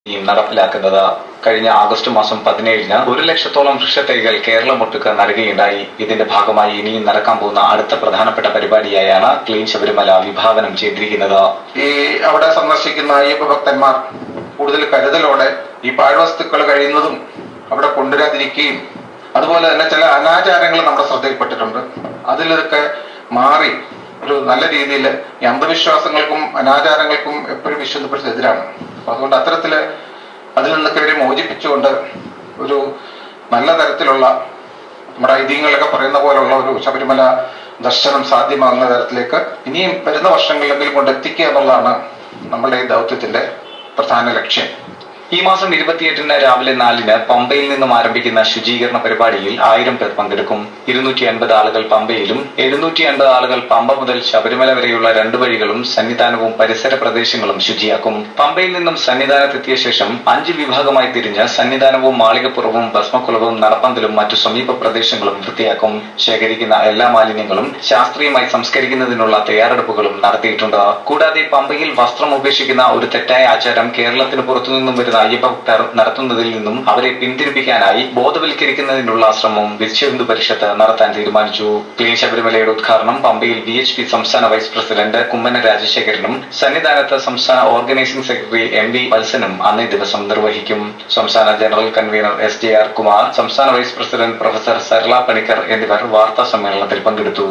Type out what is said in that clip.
നടപ്പിലാക്കുന്നത്. കഴിഞ്ഞ ആഗസ്റ്റ് മാസം 17-ന് 1 ലക്ഷത്തോളം വൃക്ഷത്തൈകൾ കേരളമൊട്ടുക്ക് നടുകയുണ്ടായി. ഇതിന്റെ ഭാഗമായി ഇനിയും നടക്കാൻ പോകുന്ന അടുത്ത പ്രധാനപ്പെട്ട പരിപാടിയായാണ് ക്ലീൻ ശബരിമല വിഭാവനം ചെയ്തിരിക്കുന്നത്. ഈ അവിടെ സന്ദർശിക്കുന്ന അയ്യപ്പ ഭക്തന്മാർ കൂടുതൽ കരുതലോടെ ഈ പാഴ്വസ്തുക്കൾ കഴിയുന്നതും അവിടെ കൊണ്ടുവരാതിരിക്കുകയും അതുപോലെ തന്നെ ചില അനാചാരങ്ങൾ നമ്മുടെ ശ്രദ്ധയിൽപ്പെട്ടിട്ടുണ്ട്. അതിലൊക്കെ മാറി ഒരു നല്ല രീതിയിൽ ഈ അന്ധവിശ്വാസങ്ങൾക്കും അനാചാരങ്ങൾക്കും എപ്പോഴും വിശുദ്ധപ്പെടുത്തി എതിരാണ്. അപ്പൊ അതുകൊണ്ട് അത്തരത്തില് അതിൽ നിന്നൊക്കെ ഇവരെ മോചിപ്പിച്ചുകൊണ്ട് ഒരു നല്ല തരത്തിലുള്ള നമ്മുടെ ഐതിഹ്യങ്ങളൊക്കെ പറയുന്ന പോലുള്ള ഒരു ശബരിമല ദർശനം സാധ്യമാകുന്ന തരത്തിലേക്ക് ഇനിയും വരുന്ന വർഷങ്ങളിലെങ്കിലും കൊണ്ടെത്തിക്കുക എന്നുള്ളതാണ് നമ്മളുടെ ഈ ദൗത്യത്തിന്റെ പ്രധാന ലക്ഷ്യം. ഈ മാസം 28-ന് രാവിലെ 4-ന് പമ്പയിൽ നിന്നും ആരംഭിക്കുന്ന ശുചീകരണ പരിപാടിയിൽ 1000 പേർ പങ്കെടുക്കും. 250 ആളുകൾ പമ്പയിലും 750 ആളുകൾ പമ്പ മുതൽ ശബരിമല വരെയുള്ള 2 വഴികളും സന്നിധാനവും പരിസര പ്രദേശങ്ങളും ശുചിയാക്കും. പമ്പയിൽ നിന്നും സന്നിധാനത്തെത്തിയ ശേഷം 5 വിഭാഗമായി തിരിഞ്ഞ് സന്നിധാനവും മാളികപ്പുറവും ഭസ്മക്കുളവും നടപ്പന്തലും മറ്റു സമീപ പ്രദേശങ്ങളും വൃത്തിയാക്കും. ശേഖരിക്കുന്ന എല്ലാ മാലിന്യങ്ങളും ശാസ്ത്രീയമായി സംസ്കരിക്കുന്നതിനുള്ള തയ്യാറെടുപ്പുകളും നടത്തിയിട്ടുണ്ട്. കൂടാതെ പമ്പയിൽ വസ്ത്രം ഉപേക്ഷിക്കുന്ന ഒരു തെറ്റായ ആചാരം കേരളത്തിന് പുറത്തുനിന്നും വരുന്ന അയ്യപ്പ ഭക്തർ നടത്തുന്നതിൽ നിന്നും അവരെ പിന്തിരിപ്പിക്കാനായി ബോധവൽക്കരിക്കുന്നതിനുള്ള ശ്രമവും വിശ്വഹിന്ദു പരിഷത്ത് നടത്താൻ തീരുമാനിച്ചു. ക്ലീൻ ശബരിമലയുടെ ഉദ്ഘാടനം പമ്പയിൽ VHP സംസ്ഥാന വൈസ് പ്രസിഡന്റ് കുമ്മന രാജശേഖരനും സന്നിധാനത്ത് സംസ്ഥാന ഓർഗനൈസിംഗ് സെക്രട്ടറി MV വത്സനും അന്നേ ദിവസം നിർവഹിക്കും. സംസ്ഥാന ജനറൽ കൺവീനർ SJR കുമാർ, സംസ്ഥാന vice president professor Sarala Panicker എന്നിവർ വാർത്താ സമ്മേളനത്തിൽ പങ്കെടുത്തു.